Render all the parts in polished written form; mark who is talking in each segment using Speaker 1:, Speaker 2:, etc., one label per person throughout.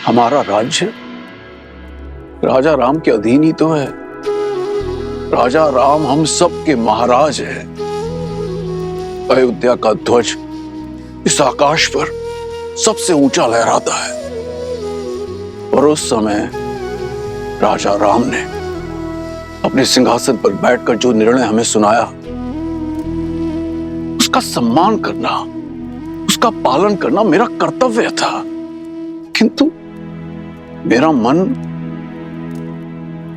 Speaker 1: हमारा राज्य राजा राम के अधीन ही तो है। राजा राम हम सब के महाराज है। अयोध्या का ध्वज इस आकाश पर सबसे ऊंचा लहराता है। और उस समय राजा राम ने अपने सिंहासन पर बैठकर जो निर्णय हमें सुनाया, उसका सम्मान करना, उसका पालन करना मेरा कर्तव्य था। किंतु मेरा मन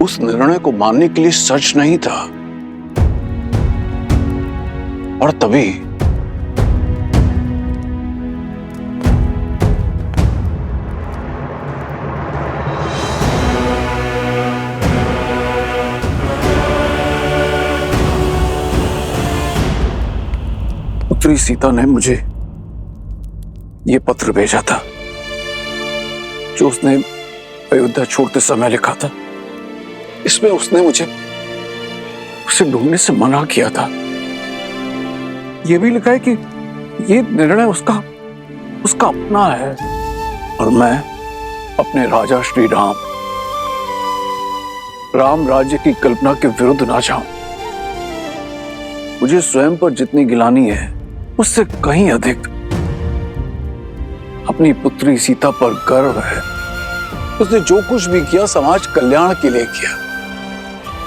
Speaker 1: उस निर्णय को मानने के लिए सच नहीं था। और तभी पुत्री सीता ने मुझे यह पत्र भेजा था जो उसने अयोध्या छोड़ते समय लिखा था। इसमें उसने मुझे उसे ढूंढने से मना किया था। यह भी लिखा है कि यह निर्णय उसका अपना है और मैं अपने राजा श्री राम राज्य की कल्पना के विरुद्ध ना जाऊं। मुझे स्वयं पर जितनी गिलानी है उससे कहीं अधिक अपनी पुत्री सीता पर गर्व है। उसने जो कुछ भी किया समाज कल्याण के लिए किया।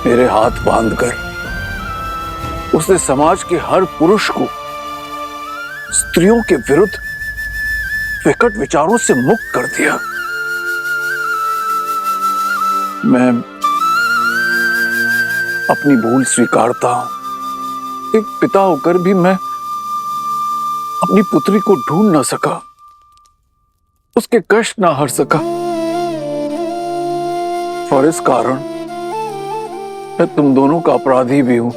Speaker 1: मेरे हाथ बांधकर उसने समाज के हर पुरुष को स्त्रियों के विरुद्ध विकट विचारों से मुक्त कर दिया। मैं अपनी भूल स्वीकारता हूं। एक पिता होकर भी मैं अपनी पुत्री को ढूंढ ना सका, उसके कष्ट ना हर सका। और इस कारण मैं तुम दोनों का अपराधी भी हूं।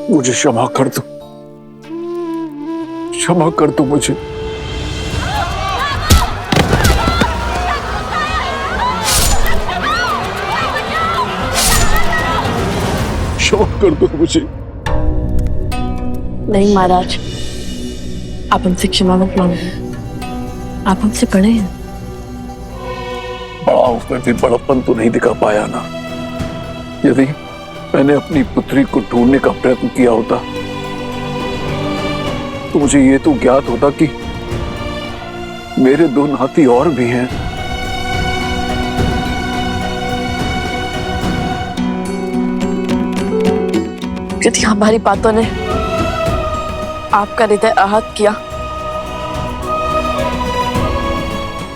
Speaker 1: मुझे क्षमा कर दो, क्षमा कर दो मुझे। क्षमा कर दो मुझे।
Speaker 2: नहीं महाराज, आप हमसे क्षमा मत मांगिए। आप हमसे बड़े हैं।
Speaker 1: बड़ा होकर भी बड़प्पन तो नहीं दिखा पाया ना। यदि मैंने अपनी पुत्री को ढूंढने का प्रयत्न किया होता तो मुझे ये तो ज्ञात होता कि मेरे दो नाती और भी हैं।
Speaker 2: यदि हमारी बातों ने आपका हृदय आहत किया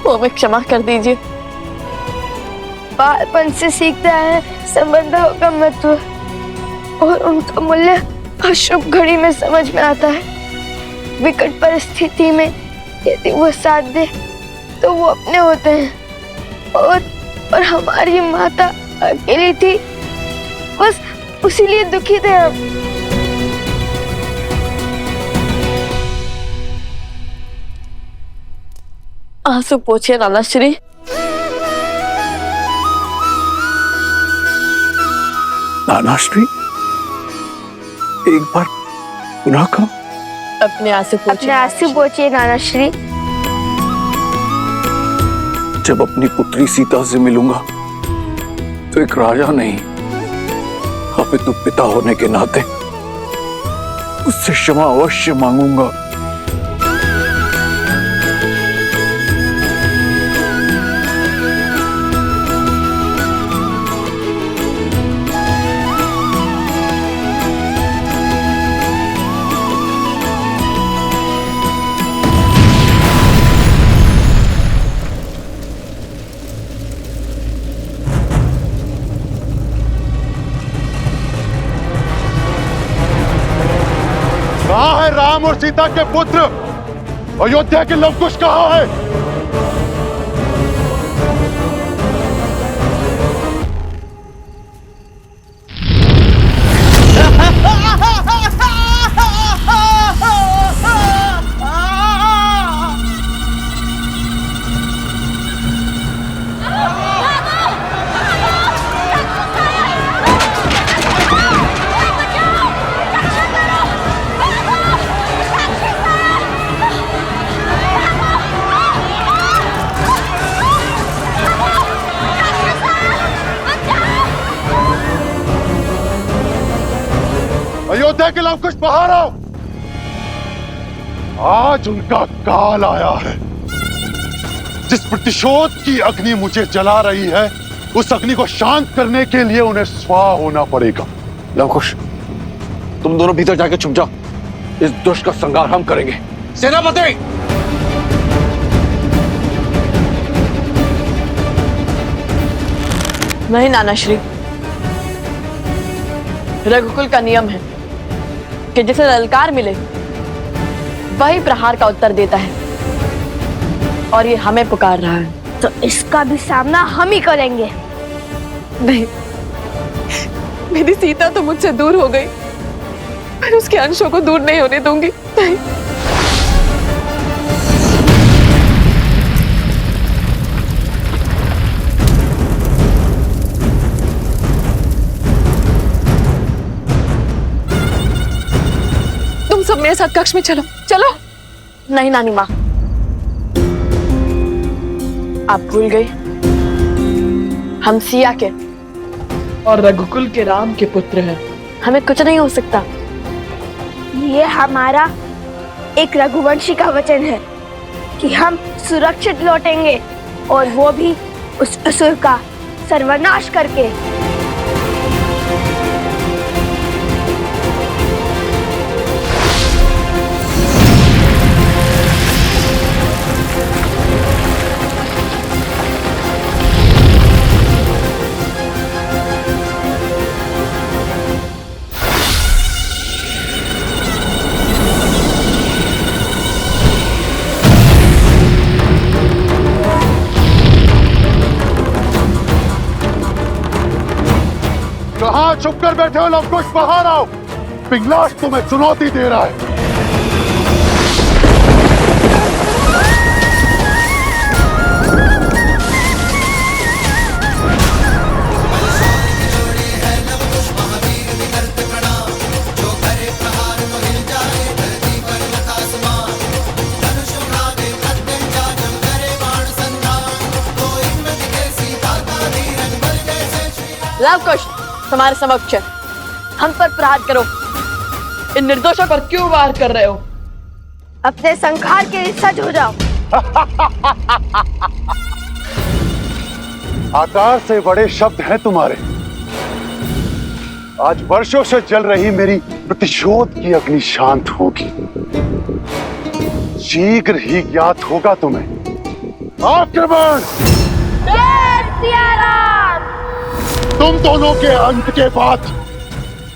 Speaker 2: तो हमें क्षमा कर दीजिए।
Speaker 3: बालपन से सीखते हैं संबंधों का महत्व और उनका मूल्य अशुभ घड़ी में समझ में आता है। विकट परिस्थिति में यदि वो साथ दे तो वो अपने होते हैं। और हमारी माता अकेली थी, बस उसी लिए दुखी थे हम।
Speaker 2: आंसू पोछिए नानाश्री।
Speaker 1: नानाश्री, एक बार पुनः कहो।
Speaker 2: अपने आंसू पोछिए।
Speaker 3: अपने आंसू पोछिए नानाश्री।
Speaker 1: जब अपनी पुत्री सीता से मिलूंगा तो एक राजा नहीं अपितु पिता होने के नाते उससे क्षमा अवश्य मांगूंगा।
Speaker 4: कहाँ है राम और सीता के पुत्र? अयोध्या के लवकुश कहाँ है? अयोध्या के लवकुश बाहर आओ। आज उनका काल आया है। जिस प्रतिशोध की अग्नि मुझे जला रही है, उस अग्नि को शांत करने के लिए उन्हें स्वाह होना पड़ेगा।
Speaker 1: लवकुश, तुम दोनों भीतर जाके छुप जाओ। इस दुष्ट का संहार हम करेंगे। सेनापति!
Speaker 2: नहीं नाना श्री, रघुकुल का नियम है कि जिसे ललकार मिले वही प्रहार का उत्तर देता है, और ये हमें पुकार रहा है।
Speaker 3: तो इसका भी सामना हम ही करेंगे।
Speaker 2: नहीं, मेरी सीता तो मुझसे दूर हो गई, पर उसके अंशों को दूर नहीं होने दूंगी। नहीं। तुम सब मेरे साथ कक्ष में चलो। चलो। नहीं नानी माँ, आप भूल गई, हम सिया के
Speaker 5: और रघुकुल के राम के पुत्र हैं।
Speaker 2: हमें कुछ नहीं हो सकता।
Speaker 3: ये हमारा एक रघुवंशी का वचन है कि हम सुरक्षित लौटेंगे, और वो भी उस असुर का सर्वनाश करके।
Speaker 4: कहां छुप कर बैठे हो लवकुश, बाहर आओ। पिंगलाश तुम्हें चुनौती दे रहा है।
Speaker 2: लवकुश तुम्हारे समक्ष है, हम पर प्रहार करो। इन निर्दोषों पर
Speaker 5: क्यों वार कर रहे हो?
Speaker 3: अपने संहार के लिए सज हो जाओ।
Speaker 4: आकार से बड़े शब्द हैं तुम्हारे। आज वर्षों से जल रही मेरी प्रतिशोध की अग्नि शांत होगी। शीघ्र ही ज्ञात होगा तुम्हें। आक्रमण!
Speaker 3: जय सिया राम!
Speaker 4: तुम दोनों के अंत के बाद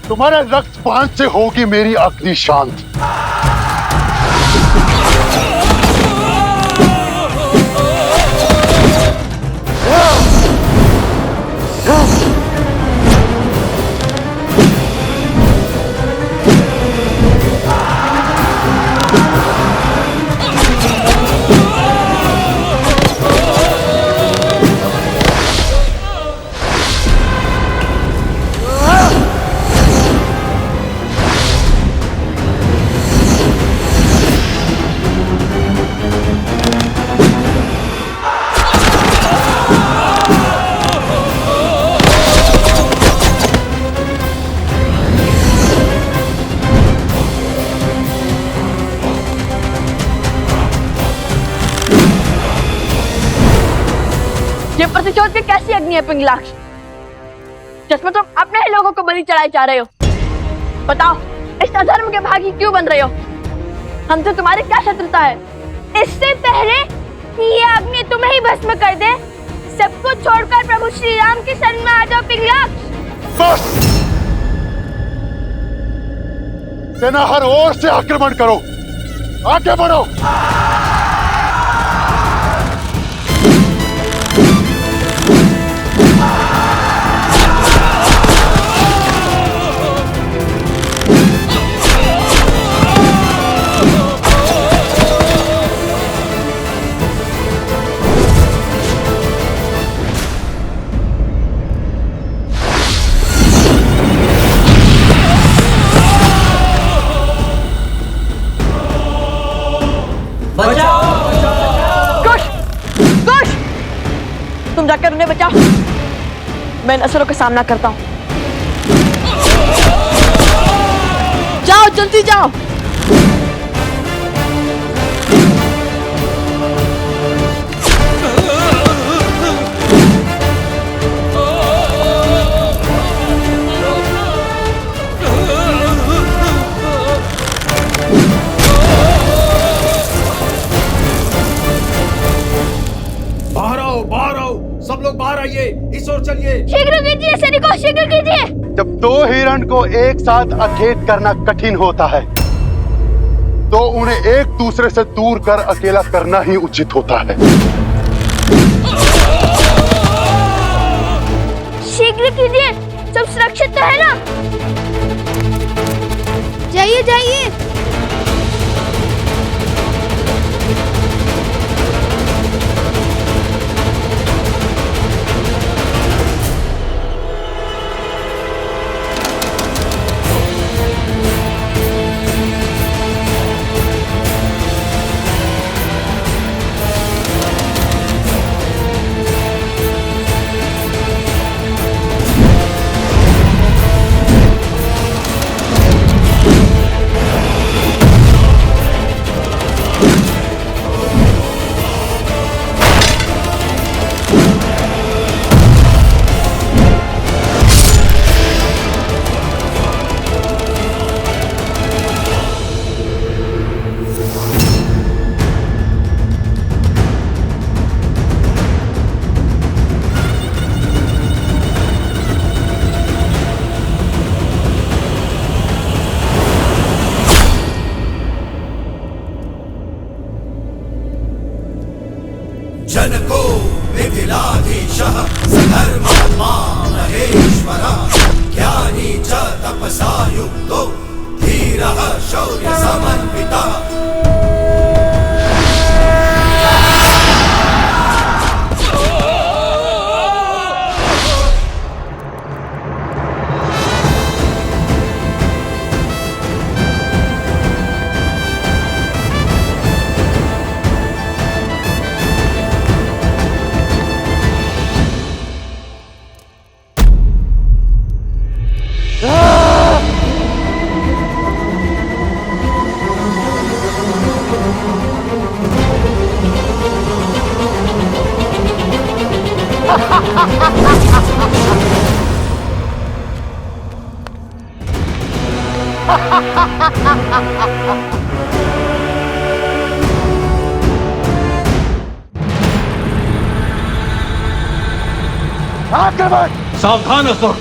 Speaker 4: तुम्हारे रक्तपान से होगी मेरी अग्नि शांत।
Speaker 2: ये प्रतिशोध की कैसी अग्नि है पिंगलाक्ष, जिसमें तुम अपने ही लोगों को बलि चढ़ाए जा रहे हो? बताओ, इस अधर्म के भागी क्यों बन रहे हो? हमसे तुम्हारी क्या शत्रुता है?
Speaker 3: इससे पहले कि ये अग्नि तुम्हें ही भस्म कर दे, सब कुछ छोड़कर प्रभु श्री राम के शरण में आ जाओ पिंगलाक्ष।
Speaker 4: बस! सेना हर ओर से आक्रमण करो, आगे बढ़ो।
Speaker 2: तुम जाकर उन्हें बचाओ, मैं इन असुरों का सामना करता हूं। जाओ जल्दी जाओ।
Speaker 6: बाहर आओ, सब लोग बाहर आइए, इस ओर चलिए।
Speaker 3: शीघ्र कीजिए सैनिकों, शीघ्र कीजिए।
Speaker 4: जब दो हिरण को एक साथ अखेट करना कठिन होता है तो उन्हें एक दूसरे से दूर कर अकेला करना ही उचित होता है।
Speaker 3: शीघ्र कीजिए, सब सुरक्षित तो है ना? जाइए जाइए।
Speaker 6: जनको मिथिलाधीशः सधर्मात्मा महेश्वरः ज्ञानी च तपसा युक्तो धीरः शौर्यसमन्वितः।
Speaker 1: सावधान असुर।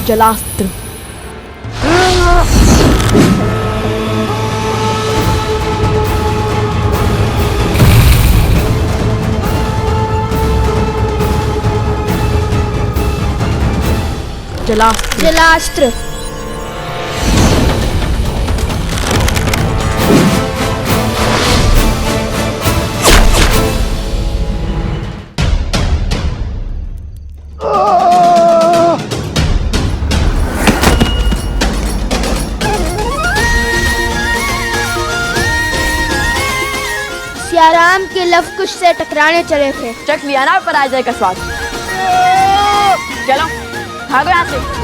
Speaker 2: जलास्त्र। जलास्त्र।
Speaker 3: जलास्त्र। सियाराम के लव कुश से टकराने चले थे।
Speaker 2: चख लिया ना पराजय का स्वाद। चलो भागो यहाँ से।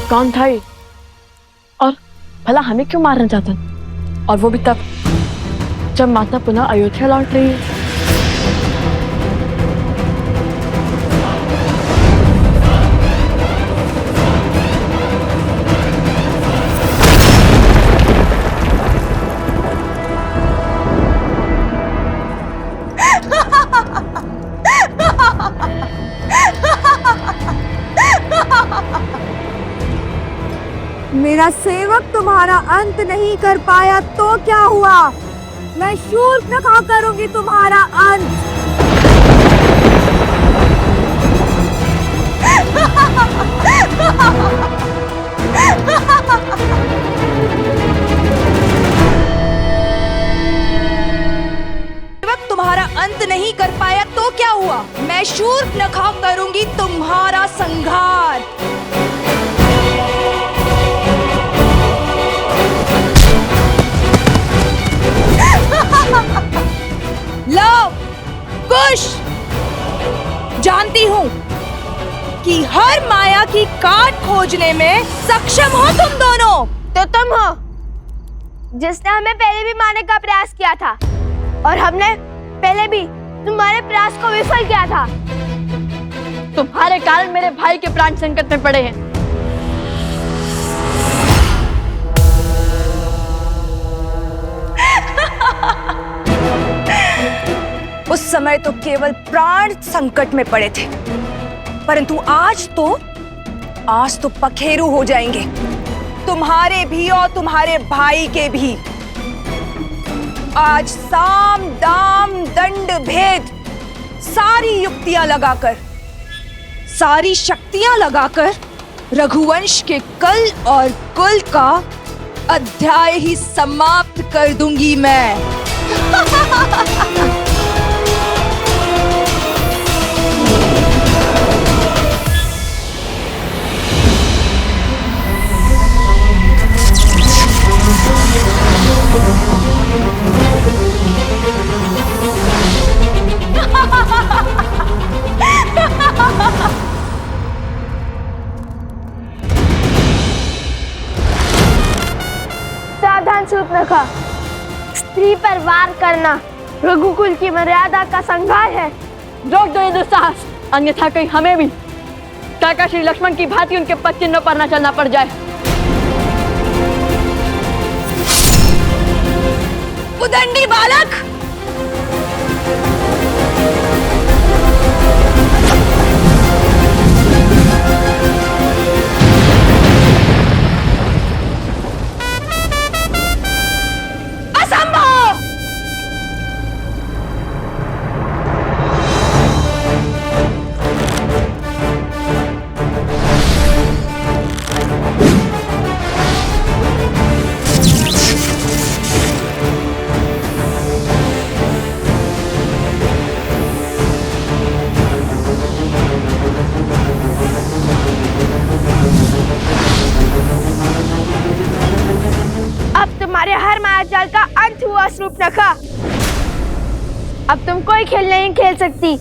Speaker 2: कौन था ये? और भला हमें क्यों मारना चाहता? और वो भी तब जब माता पुनः अयोध्या लौट रही है।
Speaker 7: मेरा सेवक तुम्हारा अंत नहीं कर पाया तो क्या हुआ? मैं शूर्पणखा करूंगी तुम्हारा अंत।
Speaker 8: तुम्हारा अंत नहीं कर पाया तो क्या हुआ? मैं शूर्पणखा करूंगी तुम्हारा संहार। लो कुश, जानती हूँ कि हर माया की काट खोजने में सक्षम हो तुम दोनों।
Speaker 3: तो तुम हो जिसने हमें पहले भी मारने का प्रयास किया था, और हमने पहले भी तुम्हारे प्रयास को विफल किया था।
Speaker 2: तुम्हारे कारण मेरे भाई के प्राण संकट में पड़े हैं।
Speaker 8: उस समय तो केवल प्राण संकट में पड़े थे, परंतु आज तो पखेरु हो जाएंगे, तुम्हारे भी और तुम्हारे भाई के भी। आज साम दाम दंड भेद सारी युक्तियां लगाकर, सारी शक्तियां लगाकर रघुवंश के कल और कुल का अध्याय ही समाप्त कर दूंगी मैं।
Speaker 3: सावधान शूर्पणखा, स्त्री पर वार करना रघुकुल की मर्यादा का संहार है।
Speaker 2: रोक दो ये दुस्साहस, अन्यथा कहीं हमें भी काका श्री लक्ष्मण की भांति उनके पद चिन्हों पर न चलना पड़ जाए।
Speaker 8: उदंडी बालक, असंभव।
Speaker 3: तुम्हारे हर मायाजाल का अंत हुआ शूर्पणखा। अब तुम कोई खेल नहीं खेल सकती,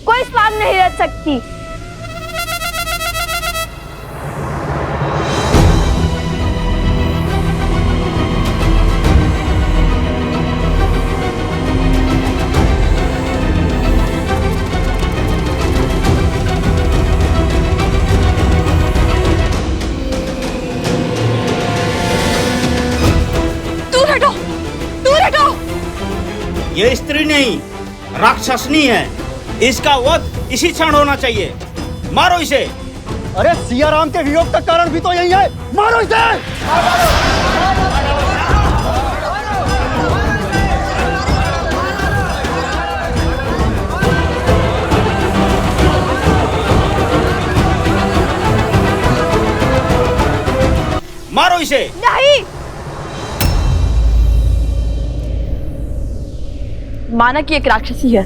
Speaker 3: कोई स्वांग नहीं रच सकती।
Speaker 9: ये स्त्री नहीं, राक्षसनी है। इसका वध इसी क्षण होना चाहिए। मारो इसे।
Speaker 10: अरे सिया राम के वियोग का कारण भी तो यही है, मारो इसे।
Speaker 9: मारो इसे।
Speaker 3: नहीं,
Speaker 2: माना कि एक राक्षसी है,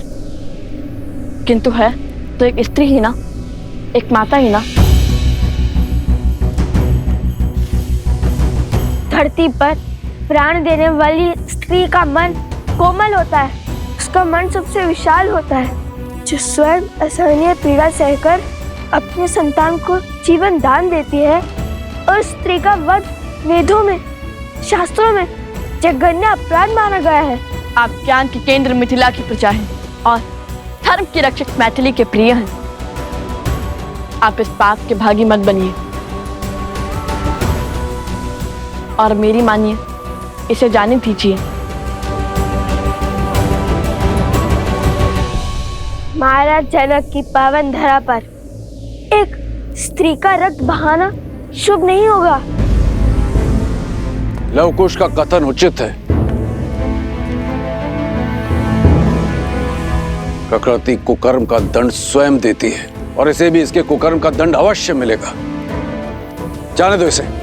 Speaker 2: किंतु है तो एक स्त्री ही ना, एक माता ही ना।
Speaker 3: धरती पर प्राण देने वाली स्त्री का मन कोमल होता है, उसका मन सबसे विशाल होता है, जो स्वयं असहनीय पीड़ा सहकर अपने संतान को जीवन दान देती है। और स्त्री का वध वेदों में, शास्त्रों में जघन्य अपराध माना गया है।
Speaker 2: आप ज्ञान के केंद्र मिथिला की प्रजा हैं और धर्म की रक्षक मैथिली के प्रिय हैं। आप इस पाप के भागी मत बनिए और मेरी मानिए, इसे जाने दीजिए।
Speaker 3: महाराज जनक की पावन धरा पर एक स्त्री का रक्त बहाना शुभ नहीं होगा।
Speaker 1: लवकुश का कथन उचित है। प्रकृति कुकर्म का दंड स्वयं देती है और इसे भी इसके कुकर्म का दंड अवश्य मिलेगा। जाने दो इसे।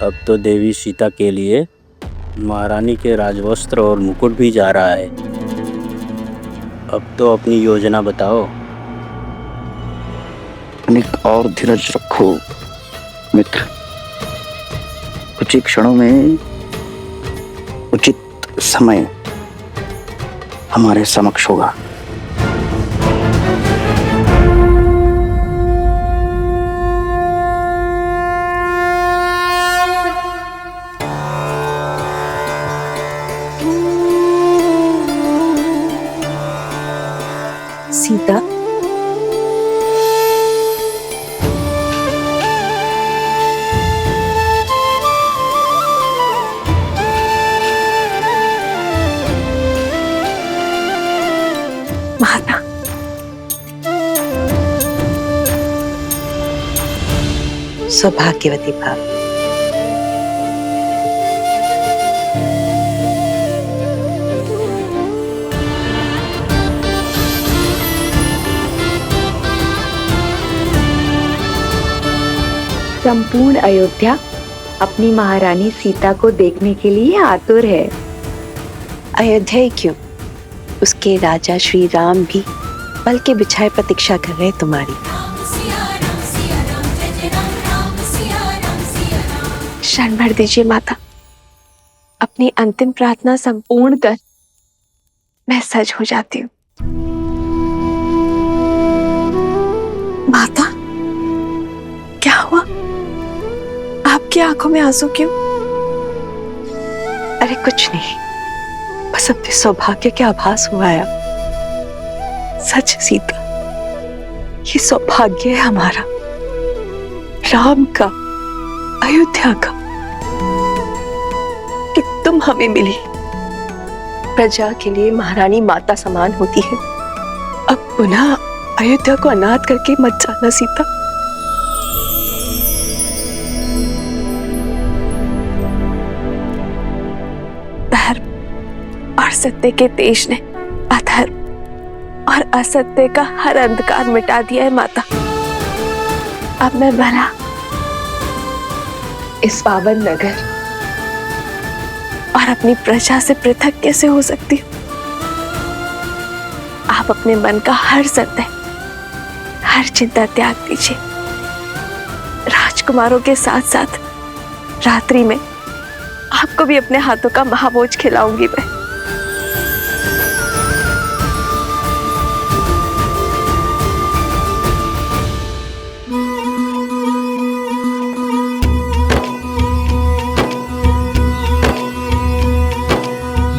Speaker 11: अब तो देवी सीता के लिए महारानी के राजवस्त्र और मुकुट भी जा रहा है। अब तो अपनी योजना बताओ।
Speaker 12: अनेक और धीरज रखो मित्र, कुछ ही क्षणों में उचित समय हमारे समक्ष होगा।
Speaker 8: सीता,
Speaker 3: माता,
Speaker 8: सौभाग्यवती भाव।
Speaker 3: संपूर्ण अयोध्या अपनी महारानी सीता को देखने के लिए आतुर है।
Speaker 8: अयोध्या ही क्यों, उसके राजा श्री राम भी पल के बिछाए प्रतीक्षा कर रहे तुम्हारी।
Speaker 3: क्षण भर दीजिए माता, अपनी अंतिम प्रार्थना संपूर्ण कर मैं सज हो जाती हूँ। माता, क्या हुआ? आपकी आंखों में आंसू क्यों?
Speaker 8: अरे कुछ नहीं, बस अपने सौभाग्य के आभास हुआ है। सच सीता, ये सौभाग्य है हमारा, राम का, अयोध्या का, कि तुम हमें मिली। प्रजा के लिए महारानी माता समान होती है। अब पुनः अयोध्या को अनाथ करके मत जाना सीता।
Speaker 3: और सत्य के तेज ने अधर्म और असत्य का हर अंधकार मिटा दिया है माता। अब मैं भला इस पावन नगर और अपनी प्रजा से पृथक कैसे हो सकती हूँ? आप अपने मन का हर सत्य, हर चिंता त्याग दीजिए। राजकुमारों के साथ साथ रात्रि में आपको भी अपने हाथों का महाभोज खिलाऊंगी मैं।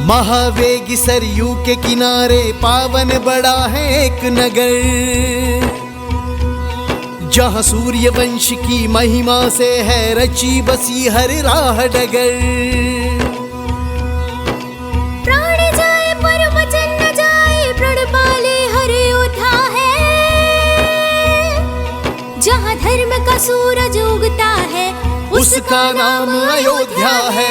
Speaker 13: महावेगी सरयू के किनारे पावन बड़ा है एक नगर, जहाँ सूर्य वंश की महिमा से है रची बसी हर राह डगर।
Speaker 14: प्राण जाए पर वचन न जाए, प्रण पाले हर योद्धा है, जहाँ धर्म का सूरज उगता है
Speaker 13: उसका नाम अयोध्या है।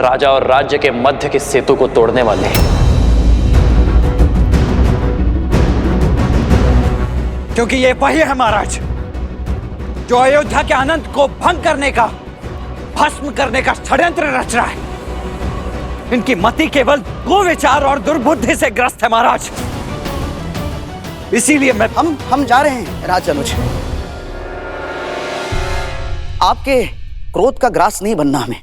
Speaker 15: राजा और राज्य के मध्य के सेतु को तोड़ने वाले।
Speaker 12: क्योंकि ये वही है महाराज जो अयोध्या के आनंद को भंग करने का, भस्म करने का षड्यंत्र रच रहा है। इनकी मति केवल कुविचार और दुर्बुद्धि से ग्रस्त है महाराज। इसीलिए
Speaker 10: हम जा रहे हैं राजानुज। आपके क्रोध का ग्रास नहीं बनना हमें।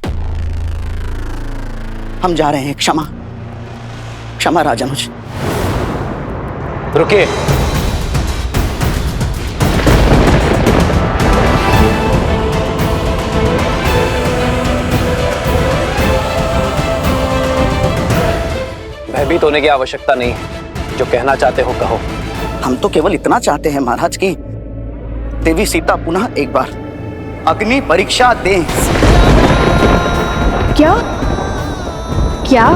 Speaker 10: हम जा रहे हैं। क्षमा क्षमा राजानुज।
Speaker 15: रुकिए। भयभीत होने की आवश्यकता नहीं है। जो कहना चाहते हो कहो।
Speaker 10: हम तो केवल इतना चाहते हैं महाराज की देवी सीता पुनः एक बार अग्नि परीक्षा दें।
Speaker 3: क्या क्या?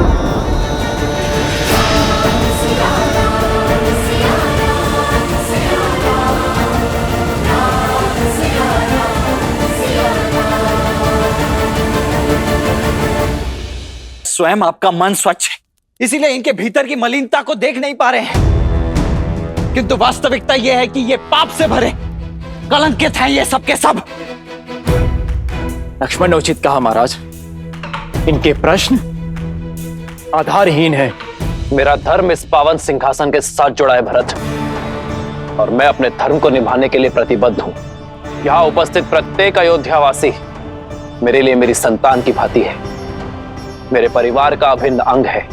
Speaker 12: स्वयं आपका मन स्वच्छ है, इसीलिए इनके भीतर की मलिनता को देख नहीं पा रहे हैं। किंतु वास्तविकता यह है कि ये पाप से भरे कलंकित हैं ये सब के सब।
Speaker 16: लक्ष्मण ने उचित कहा महाराज, इनके प्रश्न आधारहीन है।
Speaker 15: मेरा धर्म इस पावन सिंहासन के साथ जुड़ा है भरत, और मैं अपने धर्म को निभाने के लिए प्रतिबद्ध हूं। यहां उपस्थित प्रत्येक अयोध्यावासी मेरे लिए मेरी संतान की भांति है, मेरे परिवार का अभिन्न अंग है,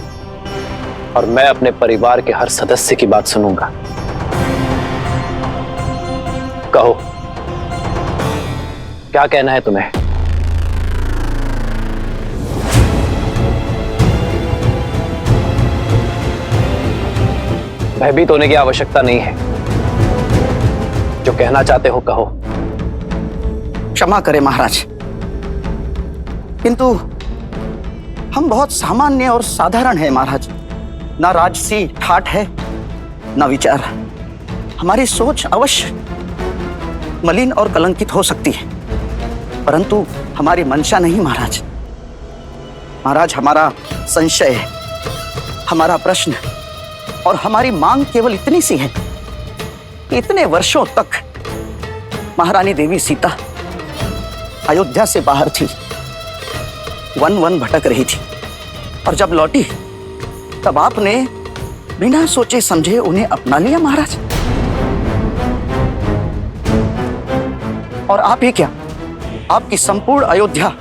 Speaker 15: और मैं अपने परिवार के हर सदस्य की बात सुनूंगा। कहो, क्या कहना है तुम्हें? भयभीत होने की आवश्यकता नहीं है। जो कहना चाहते हो कहो।
Speaker 10: क्षमा करें महाराज, किंतु हम बहुत सामान्य और साधारण हैं महाराज। ना राजसी ठाठ है, ना विचार। हमारी सोच अवश्य मलिन और कलंकित हो सकती है, परंतु हमारी मंशा नहीं महाराज। महाराज, हमारा संशय है, हमारा प्रश्न और हमारी मांग केवल इतनी सी है कि इतने वर्षों तक महारानी देवी सीता अयोध्या से बाहर थी, वन वन भटक रही थी, और जब लौटी तब आपने बिना सोचे समझे उन्हें अपना लिया महाराज। और आप ही क्या, आपकी संपूर्ण अयोध्या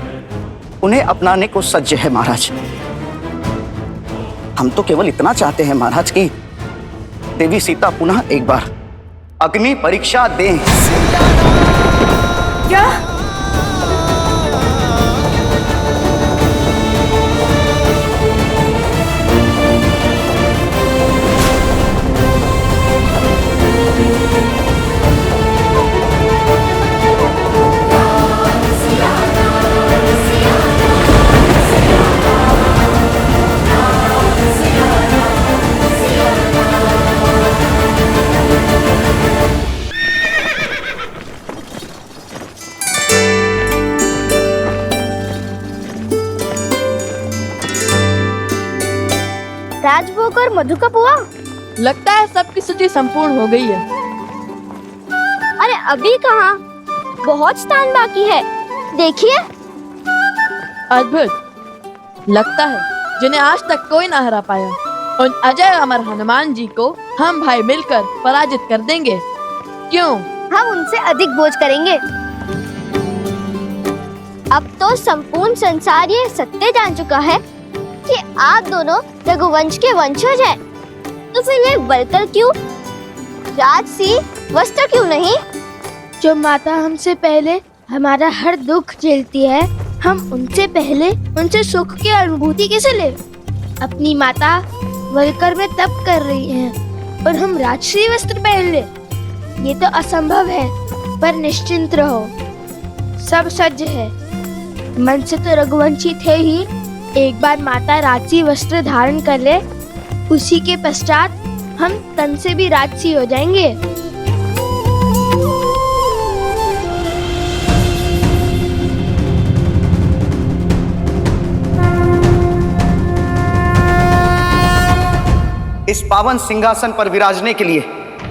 Speaker 10: उन्हें अपनाने को सज्ज है महाराज। हम तो केवल इतना चाहते हैं महाराज कि देवी सीता पुनः एक बार अग्नि परीक्षा दें।
Speaker 3: क्या?
Speaker 2: राजभोग और मधु का पुआ?
Speaker 5: लगता है सबकी सूची संपूर्ण हो गई है।
Speaker 2: अरे अभी कहाँ, बहुत स्थान बाकी है, देखिए।
Speaker 5: अद्भुत। लगता है जिन्हें आज तक कोई ना हरा पाया, उन अजय अमर हनुमान जी को हम भाई मिलकर पराजित कर देंगे। क्यों?
Speaker 2: हम उनसे अधिक बोझ करेंगे। अब तो संपूर्ण संसार ये सत्य जान चुका है कि आप दोनों रघुवंश के वंशज हैं। तो फिर ये बलकर क्यों? राजसी वस्त्र क्यों नहीं?
Speaker 3: जो माता हमसे पहले हमारा हर दुख झेलती है, हम उनसे पहले उनसे सुख की अनुभूति कैसे ले? अपनी माता वलकर में तप कर रही हैं और हम राजसी वस्त्र पहन ले? ये तो असंभव है। पर निश्चिंत रहो, सब सज्ज है। मन से तो रघुवंशी थे ही, एक बार माता राजसी वस्त्र धारण कर ले, उसी के पश्चात हम तन से भी राजसी हो जाएंगे।
Speaker 10: इस पावन सिंहासन पर विराजने के लिए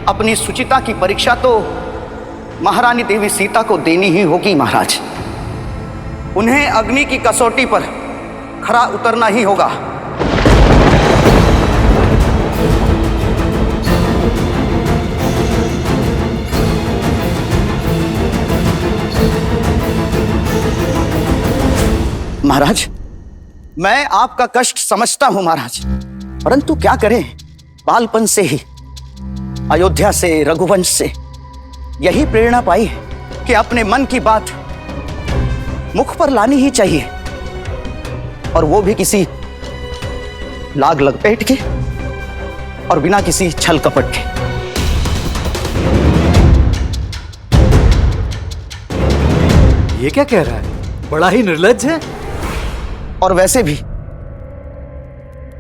Speaker 10: अपनी सुचिता की परीक्षा तो महारानी देवी सीता को देनी ही होगी महाराज। उन्हें अग्नि की कसौटी पर खरा उतरना ही होगा। महाराज, मैं आपका कष्ट समझता हूं महाराज, परंतु क्या करें, बालपन से ही अयोध्या से, रघुवंश से यही प्रेरणा पाई है कि अपने मन की बात मुख पर लानी ही चाहिए, और वो भी किसी लाग लपेट के और बिना किसी छल कपट के।
Speaker 16: ये क्या कह रहा है? बड़ा ही निर्लज्ज है।
Speaker 10: और वैसे भी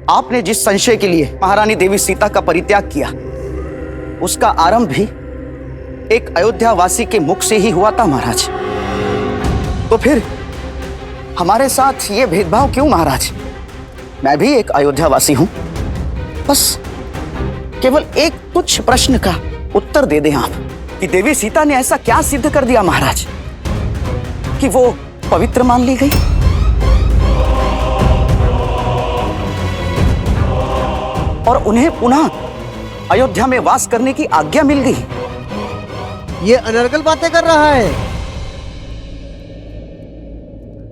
Speaker 10: आपने जिस संशय के लिए महारानी देवी सीता का परित्याग किया, उसका आरंभ भी एक अयोध्यावासी के मुख से ही हुआ था महाराज। तो फिर हमारे साथ ये भेदभाव क्यों महाराज? मैं भी एक अयोध्यावासी हूं, बस केवल एक तुच्छ प्रश्न का उत्तर दे दें आप कि देवी सीता ने ऐसा क्या सिद्ध कर दिया महाराज कि वो पवित्र मान ली गई? और उन्हें पुनः अयोध्या में वास करने की आज्ञा मिल गई।
Speaker 17: ये अनर्गल बातें कर रहा है।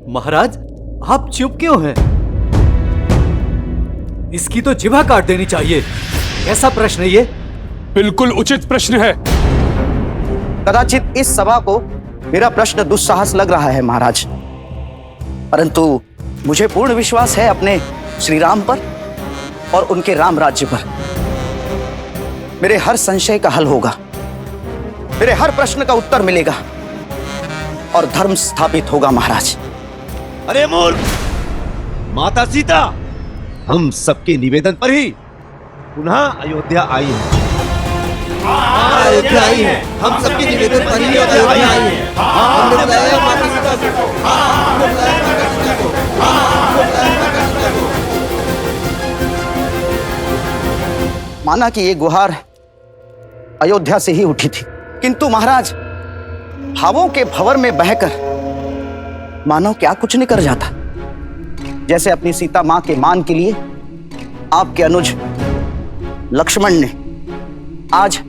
Speaker 16: महाराज, आप चुप क्यों हैं? इसकी तो जिभा काट देनी चाहिए। ऐसा प्रश्न ये?
Speaker 4: बिल्कुल उचित प्रश्न है।
Speaker 10: कदाचित इस सभा को मेरा प्रश्न दुस्साहस लग रहा है महाराज, परंतु मुझे पूर्ण विश्वास है अपने श्री राम पर और उनके राम राज्य पर। मेरे हर संशय का हल होगा, मेरे हर प्रश्न का उत्तर मिलेगा और धर्म स्थापित होगा महाराज।
Speaker 6: अरे मूर्ख! माता सीता हम सबके निवेदन पर ही पुनः अयोध्या आई है।
Speaker 17: अयोध्या आई है, हम सबके निवेदन पर ही अयोध्या आई है। हमने बुलाया माता सीता को, हमने बुलाया माता सीता को, हमने बुलाया माता सीता को।
Speaker 10: माना कि ये गुहार अयोध्या से ही उठी थी, किंतु महाराज भावों के भंवर में बहकर मानो क्या कुछ नहीं कर जाता। जैसे अपनी सीता मां के मान के लिए आपके अनुज लक्ष्मण ने आज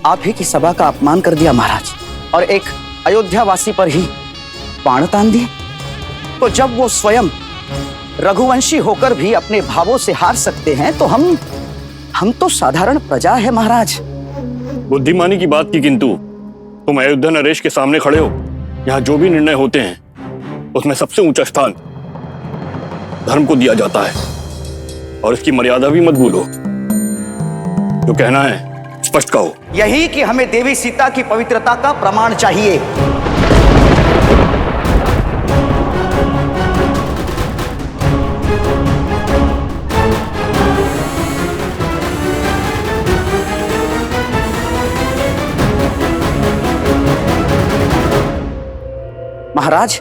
Speaker 10: आप ही की सभा का अपमान कर दिया महाराज, और एक अयोध्यावासी पर ही बाण तान दिए। तो जब वो स्वयं रघुवंशी होकर भी अपने भावों से हार सकते हैं, तो हम तो साधारण प्रजा है महाराज।
Speaker 18: बुद्धिमानी की बात की, किंतु तुम अयोध्या नरेश के सामने खड़े हो। यहाँ जो भी निर्णय होते हैं उसमें सबसे ऊंचा स्थान धर्म को दिया जाता है, और इसकी मर्यादा भी मत भूलो। जो कहना है स्पष्ट कहो।
Speaker 10: यही कि हमें देवी सीता की पवित्रता का प्रमाण चाहिए। महाराज,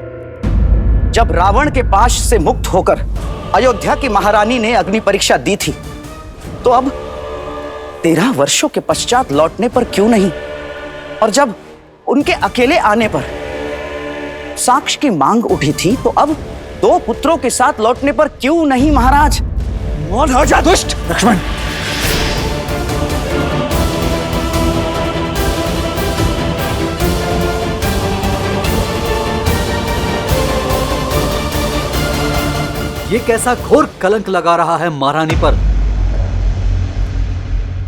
Speaker 10: जब रावण के पाश से मुक्त होकर अयोध्या की महारानी ने अग्नि परीक्षा दी थी, तो अब 13 वर्षों के पश्चात लौटने पर क्यों नहीं? और जब उनके अकेले आने पर साक्ष्य की मांग उठी थी, तो अब 2 पुत्रों के साथ लौटने पर क्यों नहीं महाराज?
Speaker 12: मौन हो जा दुष्ट लक्ष्मण।
Speaker 16: ये कैसा घोर कलंक लगा रहा है महारानी पर।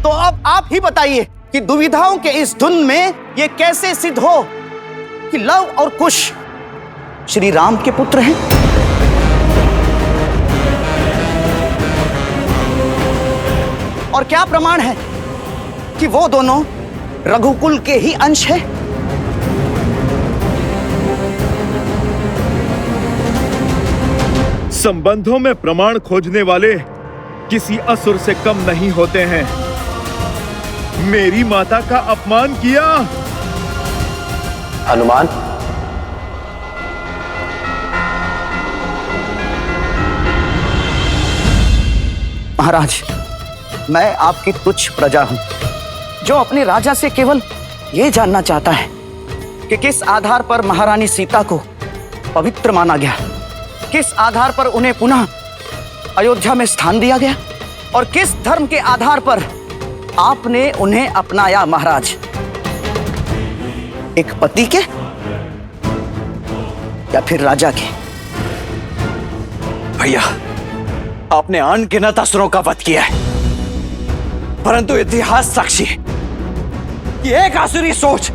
Speaker 10: तो अब आप ही बताइए कि दुविधाओं के इस धुन में ये कैसे सिद्ध हो कि लव और कुश श्री राम के पुत्र हैं? और क्या प्रमाण है कि वो दोनों रघुकुल के ही अंश हैं?
Speaker 19: संबंधों में प्रमाण खोजने वाले किसी असुर से कम नहीं होते हैं। मेरी माता का अपमान किया।
Speaker 15: हनुमान,
Speaker 10: महाराज, मैं आपकी तुच्छ प्रजा हूं, जो अपने राजा से केवल ये जानना चाहता है कि किस आधार पर महारानी सीता को पवित्र माना गया, किस आधार पर उन्हें पुनः अयोध्या में स्थान दिया गया और किस धर्म के आधार पर आपने उन्हें अपनाया महाराज। एक पति के या फिर राजा के?
Speaker 12: भैया, आपने अनगिनत असुरों का वध किया है, परंतु इतिहास साक्षी है कि एक आसुरी सोच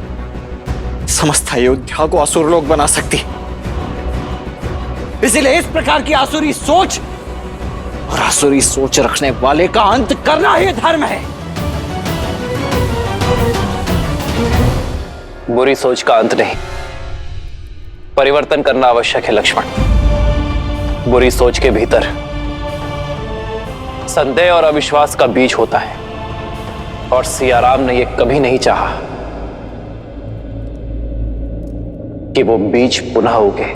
Speaker 12: समस्त अयोध्या को असुर लोक बना सकती। इसीलिए इस प्रकार की आसुरी सोच और आसुरी सोच रखने वाले का अंत करना ही धर्म है।
Speaker 15: बुरी सोच का अंत नहीं, परिवर्तन करना आवश्यक है लक्ष्मण। बुरी सोच के भीतर संदेह और अविश्वास का बीज होता है, और सियाराम ने यह कभी नहीं चाहा कि वो बीज पुनः उगे।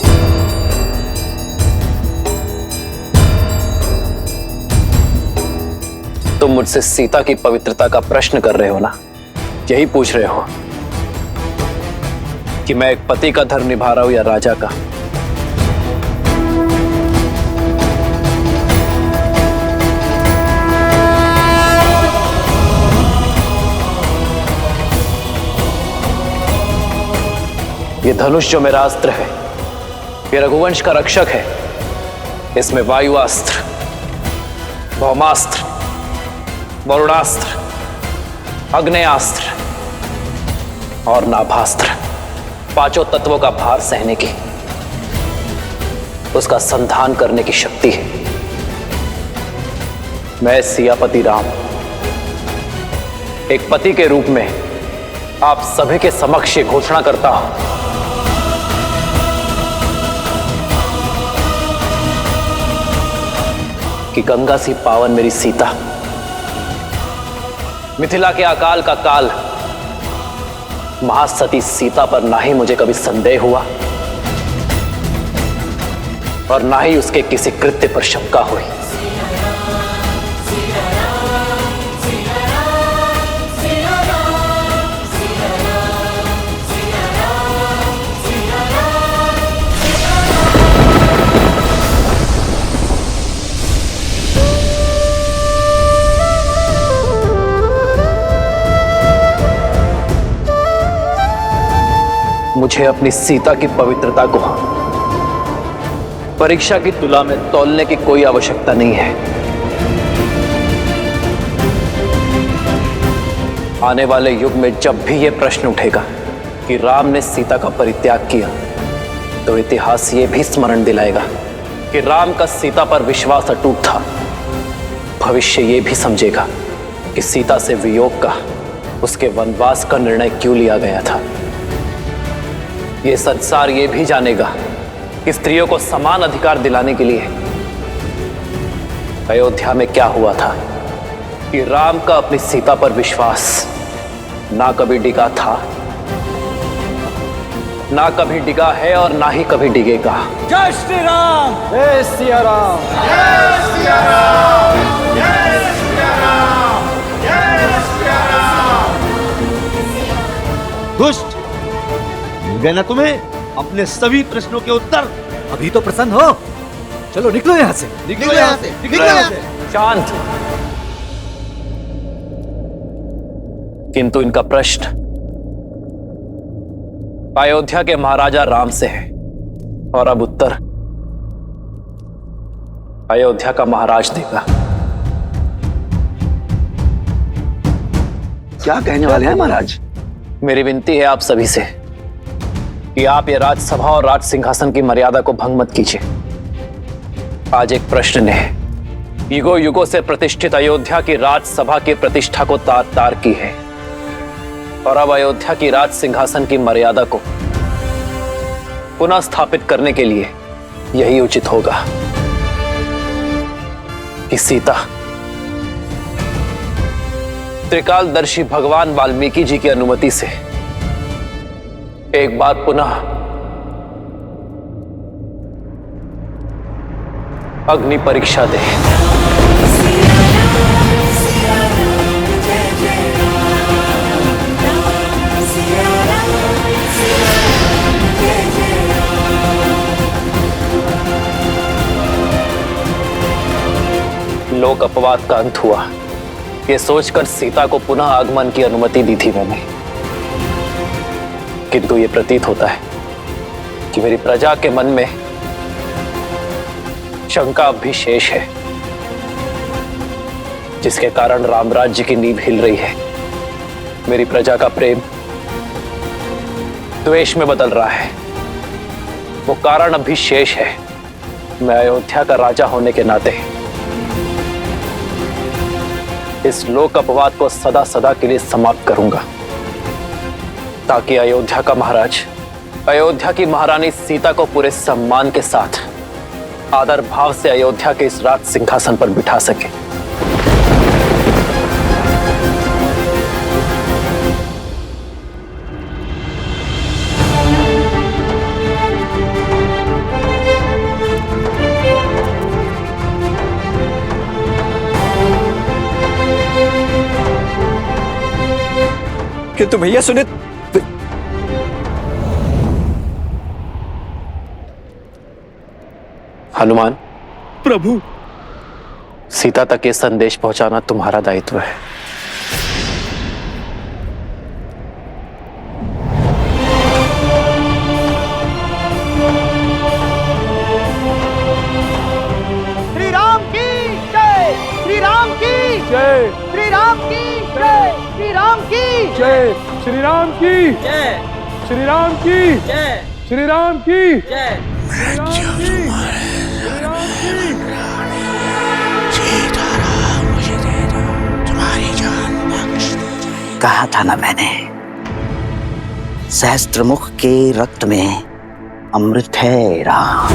Speaker 15: तुम मुझसे सीता की पवित्रता का प्रश्न कर रहे हो ना? यही पूछ रहे हो कि मैं एक पति का धर्म निभा रहा हूं या राजा का? ये धनुष जो मेरा अस्त्र है, ये रघुवंश का रक्षक है। इसमें वायुआस्त्र, भौमास्त्र, वरुणास्त्र, अग्नेयास्त्र और नाभास्त्र, पांचों तत्वों का भार सहने की, उसका संधान करने की शक्ति है। मैं सियापति राम एक पति के रूप में आप सभी के समक्ष ये घोषणा करता हूं कि गंगा सी पावन मेरी सीता, मिथिला के अकाल का काल, महासती सीता पर ना ही मुझे कभी संदेह हुआ और ना ही उसके किसी कृत्य पर शंका हुई। मुझे अपनी सीता की पवित्रता को परीक्षा की तुला में तौलने की कोई आवश्यकता नहीं है। आने वाले युग में जब भी यह प्रश्न उठेगा कि राम ने सीता का परित्याग किया, तो इतिहास ये भी स्मरण दिलाएगा कि राम का सीता पर विश्वास अटूट था। भविष्य ये भी समझेगा कि सीता से वियोग का, उसके वनवास का निर्णय क्यों लिया गया था। ये संसार ये भी जानेगा कि स्त्रियों को समान अधिकार दिलाने के लिए अयोध्या में क्या हुआ था कि राम का अपनी सीता पर विश्वास ना कभी डिगा था, ना कभी डिगा है और ना ही कभी डिगेगा।
Speaker 12: जय श्री राम, जय सिया राम,
Speaker 13: जय सिया राम, जय सिया राम, जय सिया राम।
Speaker 6: दुष्ट, मिल गए ना तुम्हें अपने सभी प्रश्नों के उत्तर?
Speaker 17: अभी तो प्रसन्न हो, चलो निकलो यहाँ से,
Speaker 6: निकलो यहाँ से, निकलो यहाँ से।
Speaker 15: शांत। किंतु इनका प्रश्न अयोध्या के महाराजा राम से है, और अब उत्तर अयोध्या का महाराज देगा।
Speaker 10: क्या कहने वाले हैं महाराज?
Speaker 15: मेरी विनती है आप सभी से कि आप ये राजसभा और राज सिंहासन की मर्यादा को भंग मत कीजिए। आज एक प्रश्न ने युगों युगों से प्रतिष्ठित अयोध्या की राजसभा की प्रतिष्ठा को तार तार की है, और अब अयोध्या की राज सिंहासन की मर्यादा को पुनः स्थापित करने के लिए यही उचित होगा कि सीता त्रिकालदर्शी भगवान वाल्मीकि जी की अनुमति से एक बार पुनः अग्नि परीक्षा दे। लोक अपवाद का अंत हुआ, ये सोचकर सीता को पुनः आगमन की अनुमति दी थी मैंने। किंतु ये प्रतीत होता है कि मेरी प्रजा के मन में शंका अब भी शेष है, जिसके कारण रामराज्य की नींव हिल रही है। मेरी प्रजा का प्रेम द्वेष में बदल रहा है। वो कारण अब भी शेष है। मैं अयोध्या का राजा होने के नाते इस लोक अपवाद को सदा सदा के लिए समाप्त करूंगा, ताकि अयोध्या का महाराज अयोध्या की महारानी सीता को पूरे सम्मान के साथ आदर भाव से अयोध्या के इस राज सिंहासन पर बिठा सके।
Speaker 12: किंतु भैया सुने,
Speaker 15: हनुमान,
Speaker 19: प्रभु,
Speaker 15: सीता तक ये संदेश पहुंचाना तुम्हारा दायित्व है।
Speaker 17: श्री राम की जय, श्री राम की जय, श्री राम की जय, श्री राम की
Speaker 19: जय, श्री राम की जय, श्री राम की जय, श्री राम की जय, श्री राम की
Speaker 10: कहा था ना मैंने, सहस्त्रमुख के रक्त में अमृत है राम,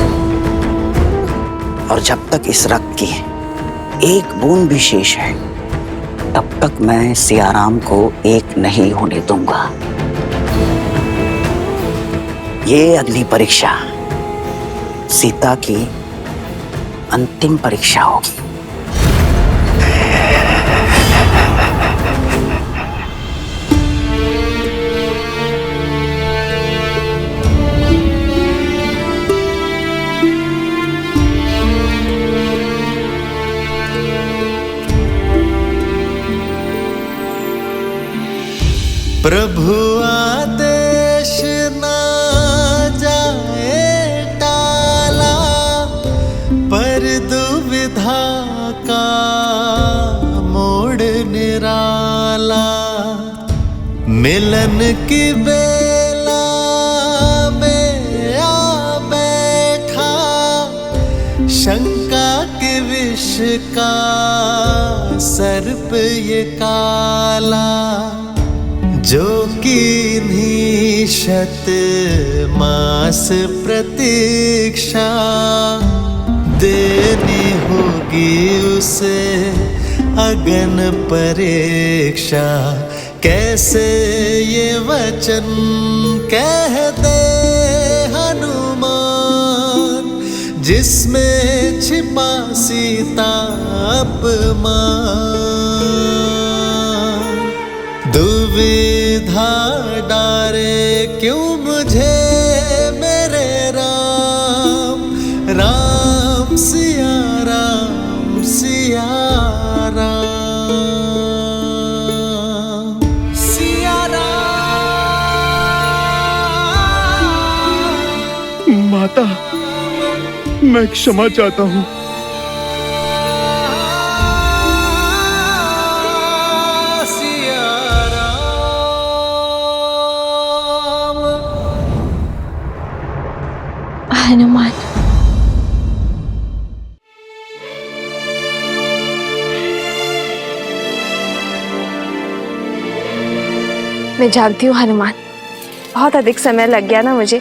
Speaker 10: और जब तक इस रक्त की एक बूंद भी शेष है, तब तक मैं सियाराम को एक नहीं होने दूंगा। ये अग्नि परीक्षा सीता की अंतिम परीक्षा होगी।
Speaker 13: प्रभु आदेश ना जाए टाला, पर दुविधा का मोड़ निराला। मिलन की बेला में आ बैठा, शंका के विष का सर्प ये काला। जो किन्हीं शत मास प्रतीक्षा, देनी होगी उसे अगन परीक्षा। कैसे ये वचन कह दे हनुमान, जिसमें छिपा सीता अपमान। दुविधा डारे क्यों मुझे मेरे राम, राम सिया राम सिया राम सिया राम।
Speaker 19: माता, मैं क्षमा चाहता हूँ।
Speaker 3: हनुमान, मैं जानती हूँ हनुमान, बहुत अधिक समय लग गया ना मुझे,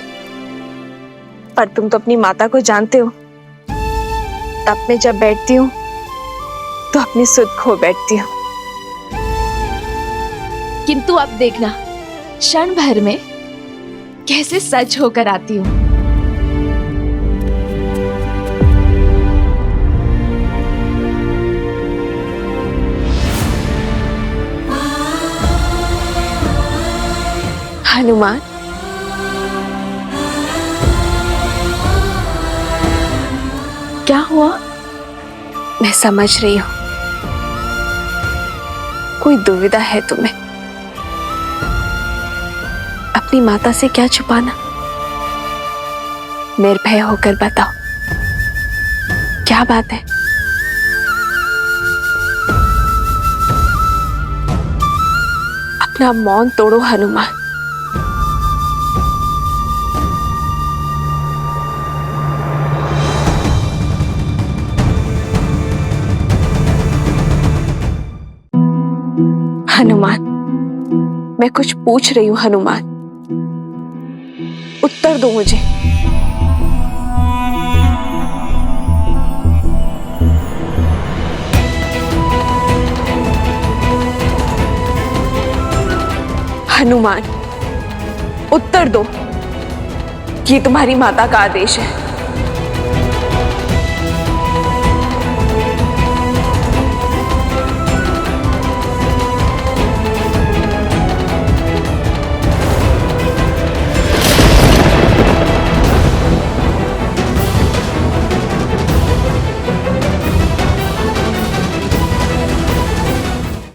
Speaker 3: पर तुम तो अपनी माता को जानते हो। तब मैं जब बैठती हूँ तो अपनी सुध खो बैठती हूँ। किंतु अब देखना, क्षण भर में कैसे सच होकर आती हूँ। हनुमान, क्या हुआ? मैं समझ रही हूँ, कोई दुविधा है तुम्हें? अपनी माता से क्या छुपाना? निर्भय होकर बताओ, क्या बात है? अपना मौन तोड़ो हनुमान। हनुमान, मैं कुछ पूछ रही हूं हनुमान, उत्तर दो मुझे। हनुमान, उत्तर दो। ये तुम्हारी माता का आदेश है।